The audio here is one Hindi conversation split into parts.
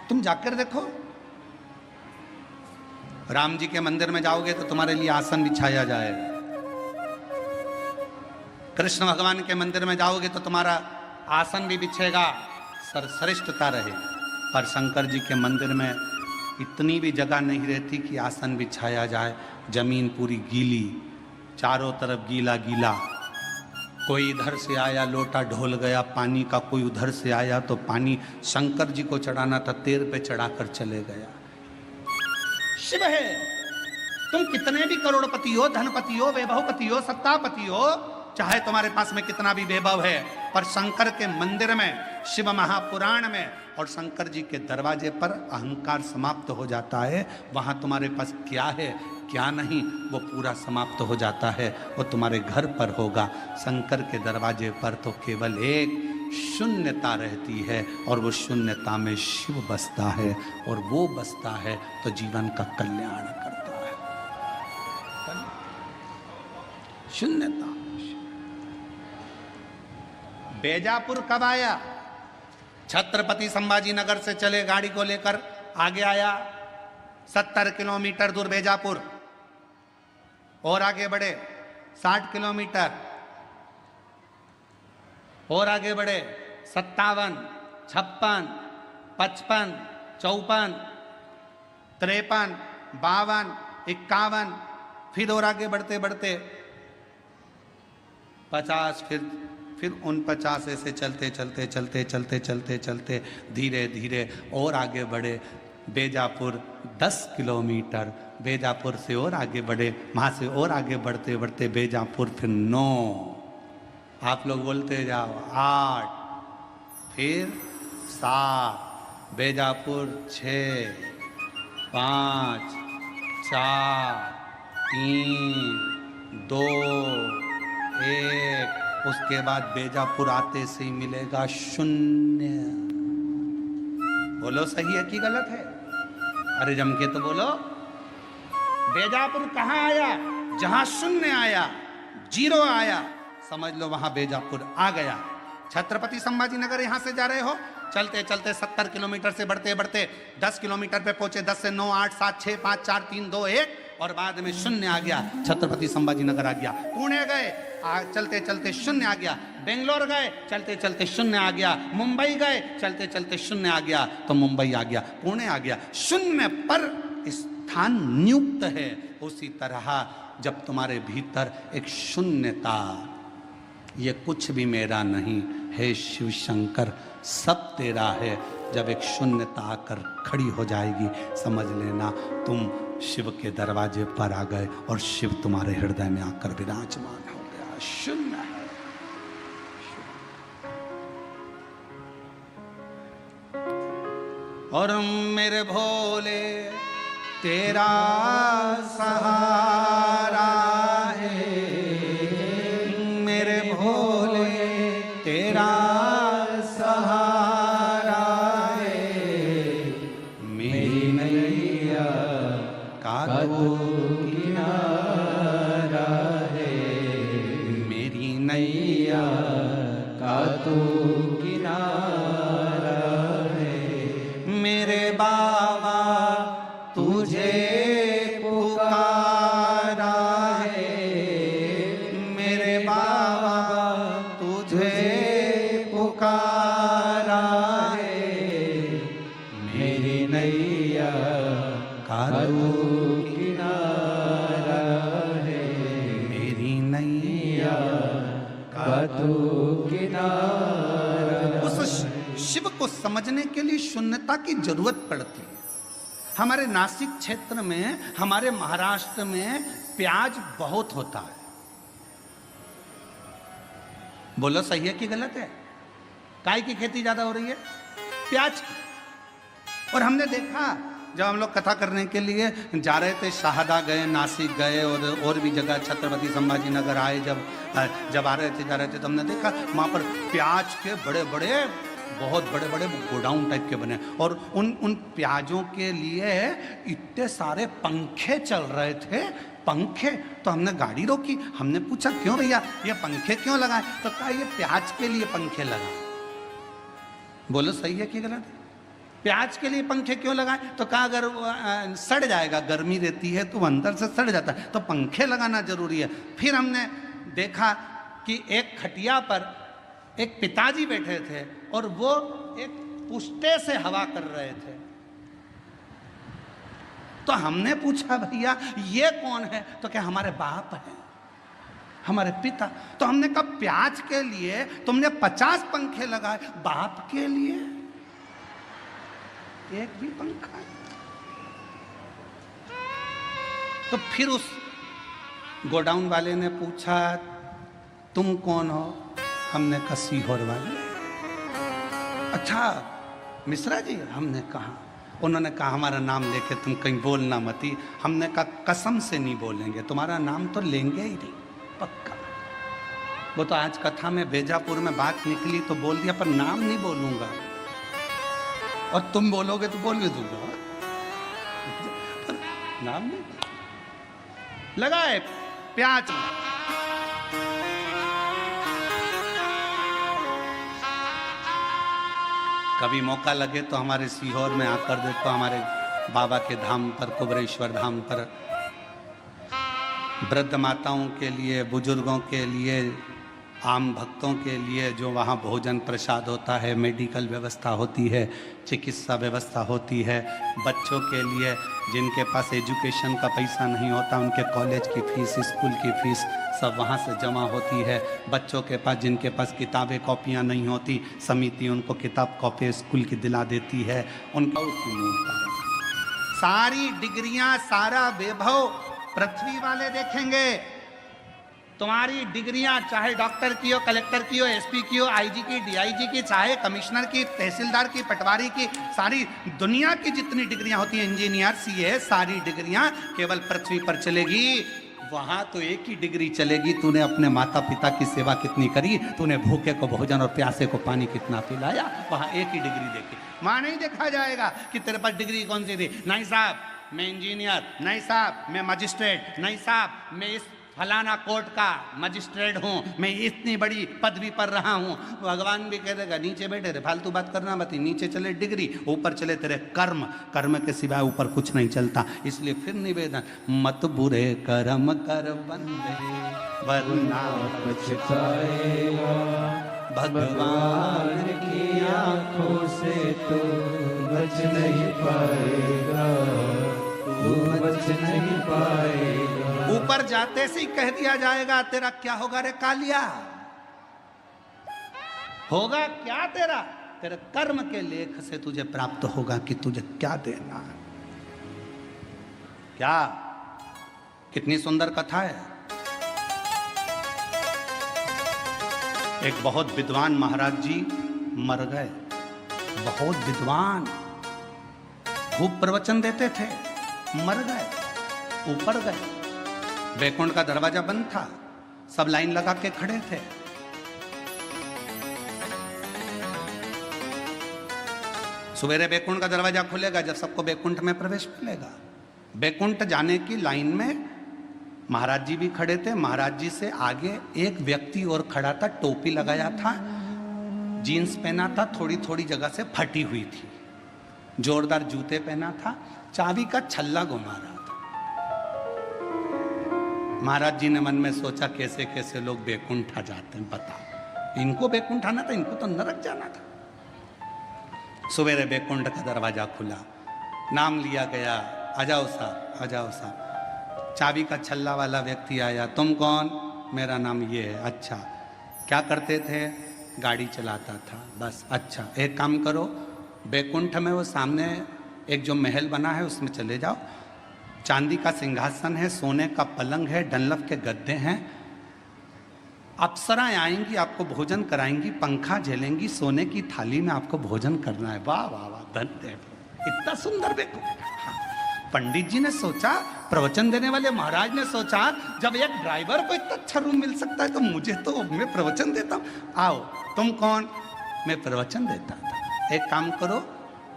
तुम जाकर देखो, राम जी के मंदिर में जाओगे तो तुम्हारे लिए आसन बिछाया जाएगा, कृष्ण भगवान के मंदिर में जाओगे तो तुम्हारा आसन भी बिछेगा, सर्वश्रेष्ठता रहेगी। पर शंकर जी के मंदिर में इतनी भी जगह नहीं रहती कि आसन बिछाया जाए, जमीन पूरी गीली, चारों तरफ गीला गीला। कोई इधर से आया लोटा ढोल गया पानी का, कोई उधर से आया तो पानी शंकर जी को चढ़ाना था, तेर पे चढ़ाकर चले गया। शिव है, तुम कितने भी करोड़पति हो, धनपति हो, वैभवपति हो, सत्तापति हो, चाहे तुम्हारे पास में कितना भी वैभव है, पर शंकर के मंदिर में, शिव महापुराण में और शंकर जी के दरवाजे पर अहंकार समाप्त हो जाता है। वहां तुम्हारे पास क्या है क्या नहीं वो पूरा समाप्त हो जाता है, वो तुम्हारे घर पर होगा। शंकर के दरवाजे पर तो केवल एक शून्यता रहती है और वो शून्यता में शिव बसता है, और वो बसता है तो जीवन का कल्याण करता है। शून्यता। बेजापुर कब आया? छत्रपति संभाजी नगर से चले गाड़ी को लेकर, आगे आया 70 किलोमीटर दूर बेजापुर, और आगे बढ़े 60 किलोमीटर, और आगे बढ़े 57, 56, 55, 54, 53, 52, 51, फिर और आगे बढ़ते बढ़ते 50, फिर 49, ऐसे चलते चलते चलते चलते चलते चलते धीरे धीरे और आगे बढ़े। बेजापुर 10 किलोमीटर, बेजापुर से और आगे बढ़े, वहाँ से और आगे बढ़ते बढ़ते बेजापुर फिर 9, आप लोग बोलते जाओ 8, फिर 7, बेजापुर 6, 5, 4, 3, 2, 1। उसके बाद बेजापुर आते से ही मिलेगा शून्य। बोलो सही है कि गलत है? अरे जम के तो बोलो। बेजापुर कहाँ आया? जहां शून्य आया, जीरो आया, समझ लो वहां बेजापुर आ गया। छत्रपति संभाजी नगर यहां से जा रहे हो, चलते चलते 70 किलोमीटर से बढ़ते बढ़ते 10 किलोमीटर पे पहुंचे, 10 से 9, 8, 7, 6, 5, 4, 3, 2, 1 और बाद में शून्य आ गया। छत्रपति संभाजी नगर आ गया। पुणे गए, चलते चलते शून्य आ गया। बेंगलोर गए, चलते चलते शून्य आ गया। मुंबई गए, चलते चलते शून्य आ गया, तो मुंबई आ गया, पुणे आ गया। शून्य पर स्थान नियुक्त है। उसी तरह जब तुम्हारे भीतर एक शून्यता, ये कुछ भी मेरा नहीं है शिव शंकर, सब तेरा है, जब एक शून्यता आकर खड़ी हो जाएगी, समझ लेना तुम शिव के दरवाजे पर आ गए और शिव तुम्हारे हृदय में आकर विराजमान हो गया। शून्य है। और मेरे भोले तेरा सहारा है, मेरे भोले तेरा सहारा है, मेरी नैया का तो किनारा है, मेरी नैया का तो किनारा है। मेरे बाबा तुझे पुकारा है, मेरे बाबा तुझे पुकारा है, मेरी नैया का तो किनारा है, मेरी नैया का तो किनारा। उस शिव को समझने के लिए शून्यता की जरूरत पड़ती है। हमारे नासिक क्षेत्र में, हमारे महाराष्ट्र में प्याज बहुत होता है। बोलो सही है कि गलत है? काय की खेती ज्यादा हो रही है? प्याज की। और हमने देखा जब हम लोग कथा करने के लिए जा रहे थे, शाहदा गए, नासिक गए और भी जगह, छत्रपति संभाजी नगर आए, जब आ रहे थे, जा रहे थे, तो हमने देखा वहाँ पर प्याज के बड़े बड़े, बहुत बड़े बड़े गोडाउन टाइप के बने, और उन प्याजों के लिए इतने सारे पंखे चल रहे थे। पंखे, तो हमने गाड़ी रोकी, हमने पूछा क्यों भैया ये पंखे क्यों लगाए? तो कहा ये प्याज के लिए पंखे लगाए। बोलो सही है कि गलत है? प्याज के लिए पंखे क्यों लगाए? तो कहा अगर सड़ जाएगा, गर्मी रहती है तो अंदर से सड़ जाता है, तो पंखे लगाना जरूरी है। फिर हमने देखा कि एक खटिया पर एक पिताजी बैठे थे और वो एक पुष्टे से हवा कर रहे थे। तो हमने पूछा भैया ये कौन है? तो क्या हमारे बाप है, हमारे पिता। तो हमने कहा प्याज के लिए तुमने 50 पंखे लगाए, बाप के लिए एक भी पंखा? तो फिर उस गोडाउन वाले ने पूछा तुम कौन हो? हमने कहा सीहोर वाले। अच्छा मिश्रा जी? हमने कहा। उन्होंने कहा हमारा नाम लेके तुम कहीं बोलना मती। हमने कहा कसम से नहीं बोलेंगे, तुम्हारा नाम तो लेंगे ही नहीं, पक्का। वो तो आज कथा में बेजापुर में बात निकली तो बोल दिया, पर नाम नहीं बोलूंगा, और तुम बोलोगे तो बोल भी दूंगा, पर नाम नहीं। लगाए प्याज। कभी मौका लगे तो हमारे सीहोर में आकर देखो, हमारे बाबा के धाम पर, कुबरेश्वर धाम पर, वृद्ध माताओं के लिए, बुजुर्गों के लिए, आम भक्तों के लिए जो वहाँ भोजन प्रसाद होता है, मेडिकल व्यवस्था होती है, चिकित्सा व्यवस्था होती है, बच्चों के लिए जिनके पास एजुकेशन का पैसा नहीं होता, उनके कॉलेज की फीस, स्कूल की फीस सब वहाँ से जमा होती है। बच्चों के पास जिनके पास किताबें कॉपियाँ नहीं होती, समिति उनको किताब कॉपी स्कूल की दिला देती है। उनका सारी डिग्रियाँ, सारा वैभव पृथ्वी वाले देखेंगे। तुम्हारी डिग्रियां चाहे डॉक्टर की हो, कलेक्टर की हो, एसपी की हो, आईजी की, डीआईजी की, चाहे कमिश्नर की, तहसीलदार की, पटवारी की, सारी दुनिया की जितनी डिग्रियां होती हैं, इंजीनियर, सीए, सारी डिग्रियां केवल पृथ्वी पर चलेगी। वहां तो एक ही डिग्री चलेगी, तूने अपने माता पिता की सेवा कितनी करी, तूने भूखे को भोजन और प्यासे को पानी कितना पिलाया, वहां एक ही डिग्री देखी। वहां नहीं देखा जाएगा कि तेरे पास डिग्री कौन सी थी। नहीं साहब मैं इंजीनियर, नहीं साहब मैं मजिस्ट्रेट, नहीं साहब मैं इस फलाना कोर्ट का मजिस्ट्रेट हूँ, मैं इतनी बड़ी पदवी पर रहा हूँ। भगवान भी कह देगा नीचे बैठे रे, फालतू बात करना मत। नीचे चले डिग्री, ऊपर चले तेरे कर्म, कर्म के सिवाय ऊपर कुछ नहीं चलता। इसलिए फिर निवेदन, मत बुरे कर्म कर बंदे वरना पछताएगा, भगवान की आंखों से तो बच नहीं पाएगा, तू बच नहीं पाएगा। ऊपर जाते से ही कह दिया जाएगा तेरा क्या होगा रे कालिया, होगा क्या तेरा, तेरे कर्म के लेख से तुझे प्राप्त होगा कि तुझे क्या देना है। क्या कितनी सुंदर कथा है। एक बहुत विद्वान महाराज जी मर गए, बहुत विद्वान, खूब प्रवचन देते थे, मर गए, ऊपर गए। बैकुंठ का दरवाजा बंद था, सब लाइन लगा के खड़े थे। सवेरे बैकुंठ का दरवाजा खुलेगा जब सबको बैकुंठ में प्रवेश मिलेगा। बैकुंठ जाने की लाइन में महाराज जी भी खड़े थे। महाराज जी से आगे एक व्यक्ति और खड़ा था, टोपी लगाया था, जीन्स पहना था, थोड़ी थोड़ी जगह से फटी हुई थी, जोरदार जूते पहना था, चाबी का छल्ला घुमा रहा था। महाराज जी ने मन में सोचा कैसे कैसे लोग बैकुंठ आ जाते हैं, बताओ इनको बैकुंठ आना था, इनको तो नरक जाना था। सवेरे बैकुंठ का दरवाजा खुला, नाम लिया गया, आ जाओ साहब, आ जाओ साहब। चाबी का छल्ला वाला व्यक्ति आया, तुम कौन? मेरा नाम ये है। अच्छा क्या करते थे? गाड़ी चलाता था, बस। अच्छा एक काम करो, बैकुंठ में वो सामने एक जो महल बना है उसमें चले जाओ, चांदी का सिंहासन है, सोने का पलंग है, डनलप के गद्दे हैं, अप्सराएं आएंगी, आपको भोजन कराएंगी, पंखा झेलेंगी, सोने की थाली में आपको भोजन करना है। वाह वाह वाह, धन्य, इतना सुंदर बैकुंठ। पंडित जी ने सोचा, प्रवचन देने वाले महाराज ने सोचा, जब एक ड्राइवर को इतना अच्छा रूम मिल सकता है तो मुझे तो, मैं प्रवचन देता हूँ। आओ, तुम कौन? मैं प्रवचन देता था। एक काम करो,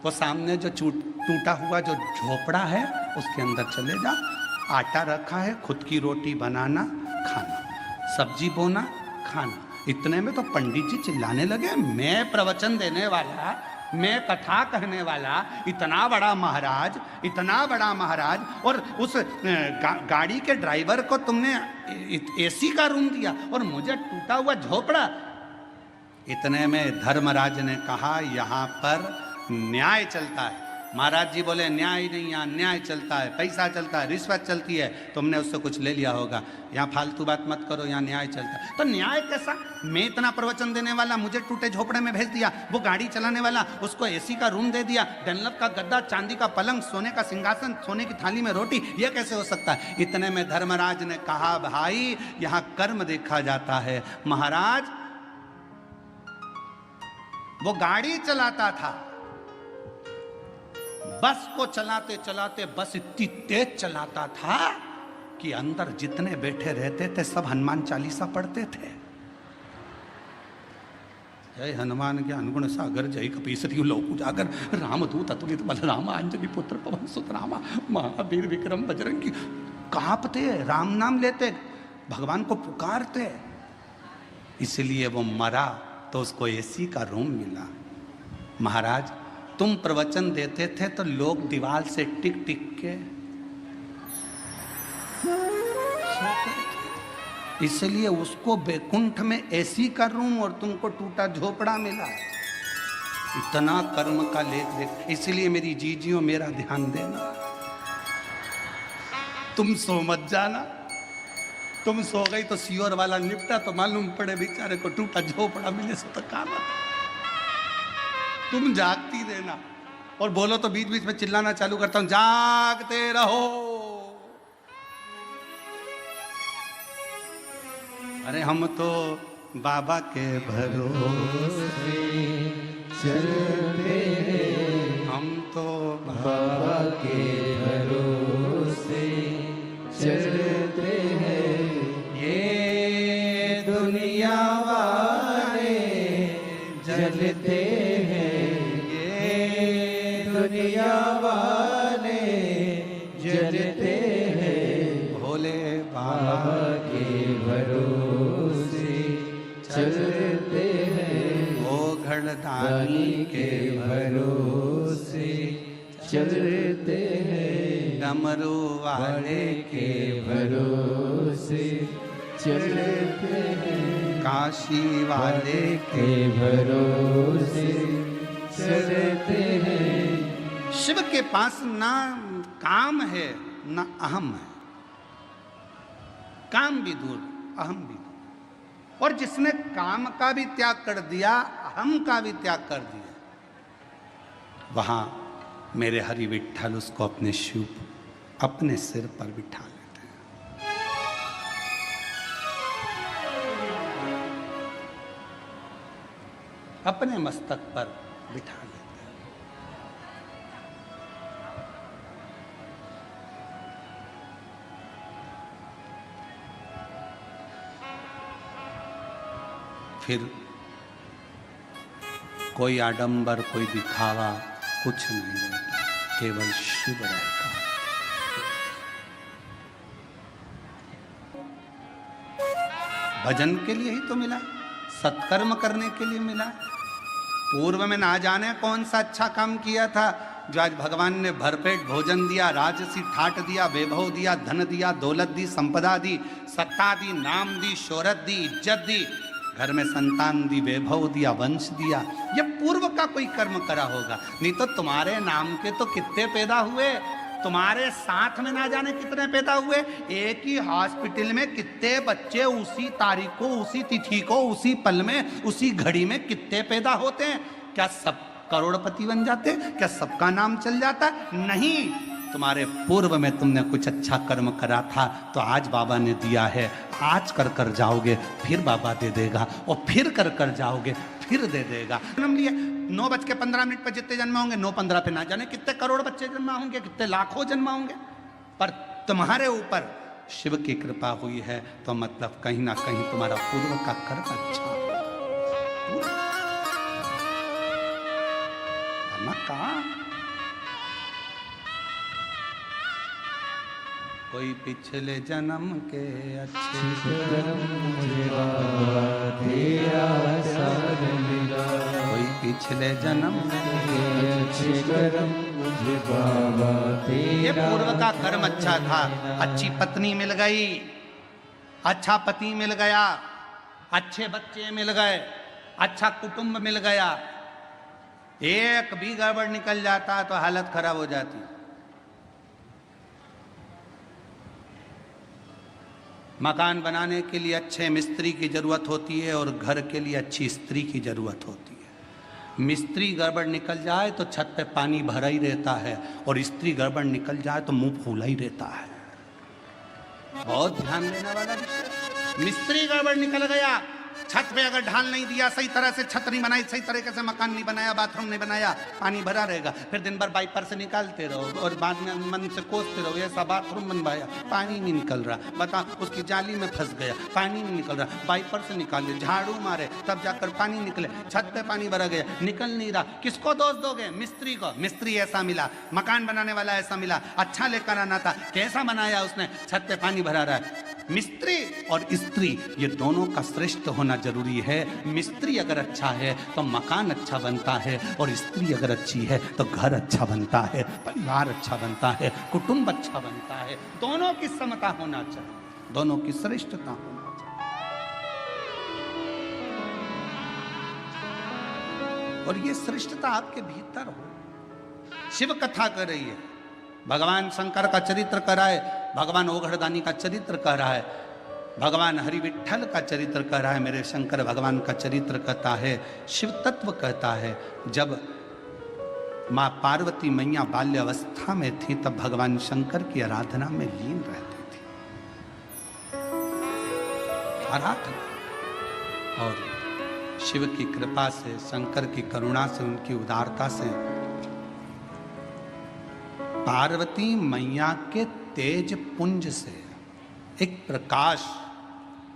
वो सामने जो टूटा हुआ जो झोपड़ा है उसके अंदर चले जाओ, आटा रखा है, खुद की रोटी बनाना, खाना, सब्जी बोना, खाना। इतने में तो पंडित जी चिल्लाने लगे, मैं प्रवचन देने वाला मैं कथा कहने वाला इतना बड़ा महाराज और उस गाड़ी के ड्राइवर को तुमने एसी का रूम दिया और मुझे टूटा हुआ झोपड़ा। इतने में धर्मराज ने कहा यहाँ पर न्याय चलता है। महाराज जी बोले न्याय नहीं, यहाँ न्याय चलता है, पैसा चलता है, रिश्वत चलती है, तुमने उससे कुछ ले लिया होगा, यहाँ फालतू बात मत करो, यहाँ न्याय चलता है। तो न्याय कैसा? मैं इतना प्रवचन देने वाला मुझे टूटे झोपड़े में भेज दिया, वो गाड़ी चलाने वाला उसको एसी का रूम दे दिया, डनलप का गद्दा, चांदी का पलंग, सोने का सिंहासन, सोने की थाली में रोटी, ये कैसे हो सकता है? इतने में धर्मराज ने कहा भाई यहाँ कर्म देखा जाता है। महाराज वो गाड़ी चलाता था, बस को चलाते चलाते बस इतनी तेज चलाता था कि अंदर जितने बैठे रहते थे सब हनुमान चालीसा पढ़ते थे। जय हनुमान ज्ञान गुण सागर जय कपीसति लोक उजागर रामदूत अतुलित बलराम अंजनी पुत्र पवन सुत रामा महावीर विक्रम बजरंगी। कांपते, राम नाम लेते, भगवान को पुकारते। इसलिए वो मरा तो उसको एसी का रूम मिला। महाराज तुम प्रवचन देते थे तो लोग दीवार से टिक टिक के इसलिए उसको बैकुंठ में एसी का रूम और तुमको टूटा झोपड़ा मिला। इतना कर्म का लेख देख। इसलिए मेरी जीजियों मेरा ध्यान देना, तुम सो मत जाना। तुम सो गई तो सियोर वाला निपटा तो मालूम पड़े बेचारे को टूटा झोपड़ा मिले सो तो काम। तुम जागती रहना और बोलो तो बीच बीच में चिल्लाना चालू करता हूं, जागते रहो। अरे हम तो बाबा के भरोसे चलते हैं, हम तो बाबा के भरोसे चलते हैं। ये दुनिया वाले जलते दुनिया वाले जलते हैं, भोले बाबा के भरोसे चलते हैं। ओ घड़दानी के भरोसे चलते हैं, डमरू वाले के भरोसे चलते हैं, काशी वाले के भरोसे चलते हैं। शिव के पास ना काम है ना अहम है। काम भी दूर, अहम भी दूर। और जिसने काम का भी त्याग कर दिया, अहम का भी त्याग कर दिया, वहां मेरे हरि विठ्ठल उसको अपने शिव अपने सिर पर बिठा लेते हैं। अपने मस्तक पर बिठा लेते हैं। फिर कोई आडंबर, कोई दिखावा कुछ नहीं रहता, केवल शिव रहता है। भजन के लिए ही तो मिला, सत्कर्म करने के लिए मिला। पूर्व में ना जाने कौन सा अच्छा काम किया था जो आज भगवान ने भरपेट भोजन दिया, राजसी ठाट दिया, वैभव दिया, धन दिया, दौलत दी, संपदा दी, सत्ता दी, नाम दी, शोहरत दी, इज्जत दी, घर में संतान दी, वैभव दिया, वंश दिया। ये पूर्व का कोई कर्म करा होगा, नहीं तो तुम्हारे नाम के तो कितने पैदा हुए, तुम्हारे साथ में ना जाने कितने पैदा हुए। एक ही हॉस्पिटल में कितने बच्चे उसी तारीख को, उसी तिथि को, उसी पल में, उसी घड़ी में कितने पैदा होते हैं। क्या सब करोड़पति बन जाते? क्या सबका नाम चल जाता? नहीं, तुम्हारे पूर्व में तुमने कुछ अच्छा कर्म करा था तो आज बाबा ने दिया है। आज कर कर जाओगे फिर बाबा दे देगा, और फिर कर कर जाओगे फिर दे देगा। जन्म लिए 9:15 पर जितने जन्म होंगे, 9:15 पे ना जाने कितने करोड़ बच्चे जन्मा होंगे, कितने लाखों जन्मा होंगे, पर तुम्हारे ऊपर शिव की कृपा हुई है तो मतलब कहीं ना कहीं तुम्हारा पूर्व का कर्म अच्छा कहा। कोई पिछले जन्म के अच्छे कर्म मुझे बाबा तेरा साथ मिला। कोई पिछले जन्म के अच्छे कर्म मुझे बाबा तेरा। ये पूर्व का कर्म अच्छा था, अच्छी पत्नी मिल गई, अच्छा पति मिल गया, अच्छे बच्चे मिल गए, अच्छा कुटुंब मिल गया। एक भी गड़बड़ निकल जाता तो हालत खराब हो जाती। मकान बनाने के लिए अच्छे मिस्त्री की जरूरत होती है और घर के लिए अच्छी स्त्री की जरूरत होती है। मिस्त्री गड़बड़ निकल जाए तो छत पे पानी भरा ही रहता है और स्त्री गड़बड़ निकल जाए तो मुंह फूला ही रहता है। बहुत ध्यान देने वाला विषय। मिस्त्री गड़बड़ निकल गया, छत पे अगर ढाल नहीं दिया, सही तरह से छत नहीं बनाई, सही तरीके से मकान नहीं बनाया, बाथरूम नहीं बनाया, पानी भरा रहेगा। फिर दिन भर वाइपर से निकालते रहो और बाद में मन से कोसते रहो, ऐसा बाथरूम बनवाया, पानी नहीं निकल रहा, बता उसकी जाली में फंस गया, पानी नहीं निकल रहा, वाइपर से निकाले, झाड़ू मारे, तब जाकर पानी निकले, छत पे पानी भरा गया, निकल नहीं रहा। किसको दोष दोगे? मिस्त्री को। मिस्त्री ऐसा मिला, मकान बनाने वाला ऐसा मिला, अच्छा लेकर आना था, कैसा बनाया उसने, छत पे पानी भरा रहा है। मिस्त्री और स्त्री ये दोनों का श्रेष्ठ होना जरूरी है। मिस्त्री अगर अच्छा है तो मकान अच्छा बनता है और स्त्री अगर अच्छी है तो घर अच्छा बनता है, परिवार अच्छा बनता है, कुटुंब अच्छा बनता है। दोनों की समता होना चाहिए, दोनों की श्रेष्ठता होना चाहिए और ये श्रेष्ठता आपके भीतर हो। शिव कथा कर रही है, भगवान शंकर का चरित्र कराए, भगवान ओघड़दानी का चरित्र कह रहा है, भगवान हरि विठ्ठल का चरित्र कह रहा है, मेरे शंकर भगवान का चरित्र कहता है, शिव तत्व कहता है। जब माँ पार्वती मैया बाल्यावस्था में थी तब भगवान शंकर की आराधना में लीन रहती थी, आराधना। और शिव की कृपा से, शंकर की करुणा से, उनकी उदारता से पार्वती मैया के तेज पुंज से एक प्रकाश,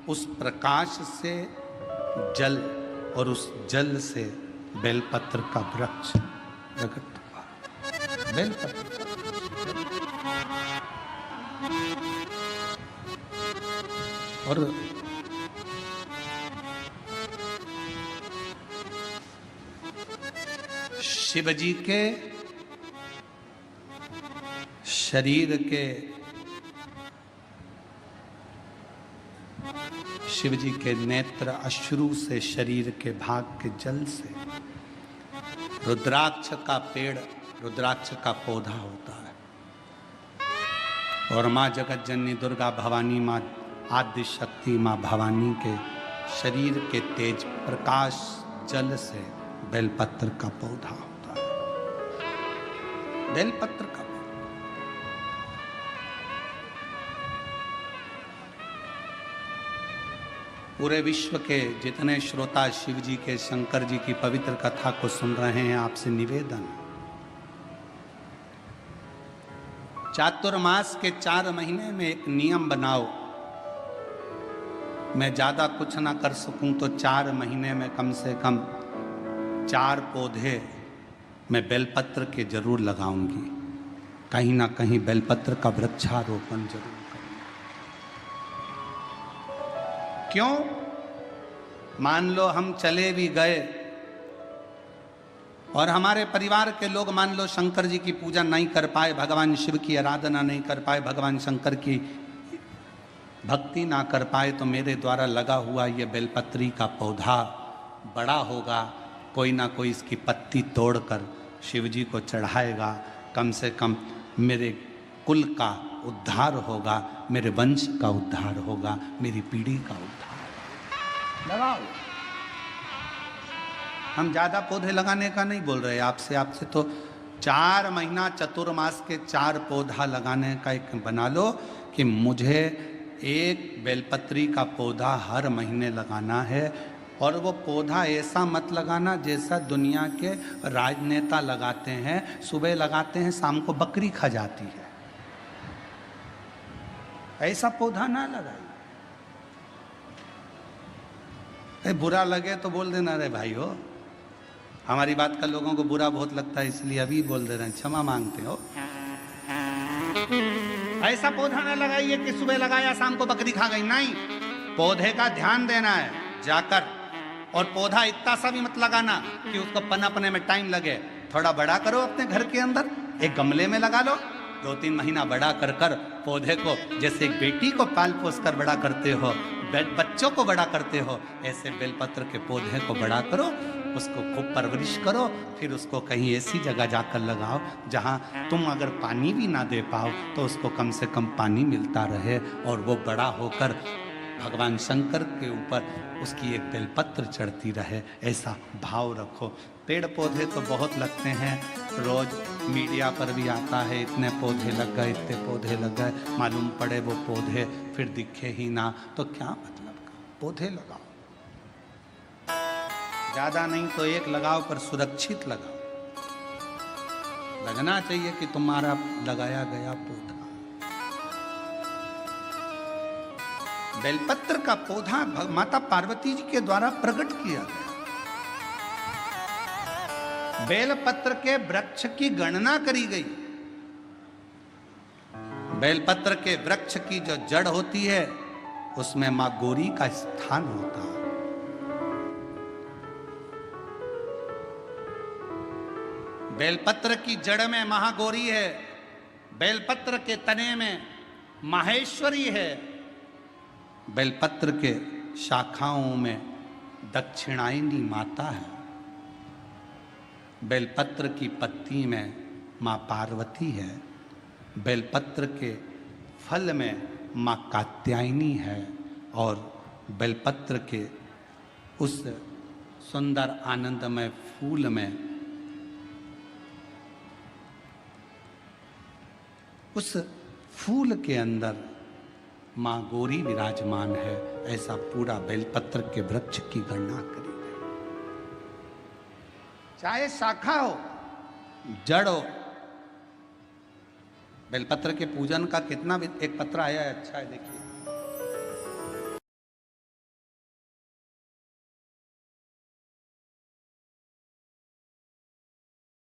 उस प्रकाश से जल और उस जल से बेलपत्र का वृक्ष प्रकट हुआ। बेलपत्र और शिव जी के शरीर के, शिव जी के नेत्र अश्रु से, शरीर के भाग के जल से रुद्राक्ष का पेड़, रुद्राक्ष का पौधा होता है। और माँ जगत जननी दुर्गा भवानी, माँ आदि शक्ति, माँ भवानी के शरीर के तेज प्रकाश जल से बेलपत्र का पौधा होता है। बेलपत्र का पूरे विश्व के जितने श्रोता शिव जी के, शंकर जी की पवित्र कथा को सुन रहे हैं, आपसे निवेदन, चातुर्मास के 4 महीने में एक नियम बनाओ। मैं ज्यादा कुछ ना कर सकूं तो 4 महीने में कम से कम 4 पौधे मैं बेलपत्र के जरूर लगाऊंगी, कहीं ना कहीं बेलपत्र का वृक्षारोपण जरूर। क्यों? मान लो हम चले भी गए और हमारे परिवार के लोग मान लो शंकर जी की पूजा नहीं कर पाए, भगवान शिव की आराधना नहीं कर पाए, भगवान शंकर की भक्ति ना कर पाए, तो मेरे द्वारा लगा हुआ ये बेलपत्री का पौधा बड़ा होगा, कोई ना कोई इसकी पत्ती तोड़कर शिव जी को चढ़ाएगा। कम से कम मेरे कुल का उद्धार होगा, मेरे वंश का उद्धार होगा, मेरी पीढ़ी का उद्धार। लगाओ। हम ज्यादा पौधे लगाने का नहीं बोल रहे आपसे तो 4 महीना चतुर्मास के 4 पौधा लगाने का एक बना लो कि मुझे एक बेलपत्री का पौधा हर महीने लगाना है। और वो पौधा ऐसा मत लगाना जैसा दुनिया के राजनेता लगाते हैं, सुबह लगाते हैं शाम को बकरी खा जाती है, ऐसा पौधा ना लगाइए। बुरा लगे तो बोल देना, रे भाई हो, हमारी बात का लोगों को बुरा बहुत लगता है इसलिए अभी बोल दे रहे हैं, क्षमा मांगते हो। ऐसा पौधा ना लगाइए कि सुबह लगाया शाम को बकरी खा गई, नहीं। पौधे का ध्यान देना है जाकर, और पौधा इतना सा भी मत लगाना कि उसको पनपने में टाइम लगे। थोड़ा बड़ा करो अपने घर के अंदर, एक गमले में लगा लो, 2-3 महीना बड़ा कर कर पौधे को, जैसे एक बेटी को पाल पोस कर बड़ा करते हो, बच्चों को बड़ा करते हो, ऐसे बेलपत्र के पौधे को बड़ा करो, उसको खूब परवरिश करो, फिर उसको कहीं ऐसी जगह जाकर लगाओ जहाँ तुम अगर पानी भी ना दे पाओ तो उसको कम से कम पानी मिलता रहे, और वो बड़ा होकर भगवान शंकर के ऊपर उसकी एक बेलपत्र चढ़ती रहे, ऐसा भाव रखो। पेड़ पौधे तो बहुत लगते हैं, रोज मीडिया पर भी आता है इतने पौधे लग गए, इतने पौधे लग गए, मालूम पड़े वो पौधे फिर दिखे ही ना, तो क्या मतलब का? पौधे लगाओ, ज्यादा नहीं तो एक लगाओ, पर सुरक्षित लगाओ। लगना चाहिए कि तुम्हारा लगाया गया पौधा। बेलपत्र का पौधा माता पार्वती जी के द्वारा प्रकट किया गया। बेलपत्र के वृक्ष की गणना करी गई। बेलपत्र के वृक्ष की जो जड़ होती है उसमें मां गौरी का स्थान होता है। बेलपत्र की जड़ में महागौरी है, बेलपत्र के तने में माहेश्वरी है, बेलपत्र के शाखाओं में दक्षिणायनी माता है, बेलपत्र की पत्ती में माँ पार्वती है, बेलपत्र के फल में माँ कात्यायनी है, और बेलपत्र के उस सुंदर आनंदमय फूल में, उस फूल के अंदर माँ गौरी विराजमान है। ऐसा पूरा बेलपत्र के वृक्ष की गणना करी गई। चाहे शाखा हो, जड़ हो। बेलपत्र के पूजन का कितना भी एक पत्र आया है, अच्छा है देखिए।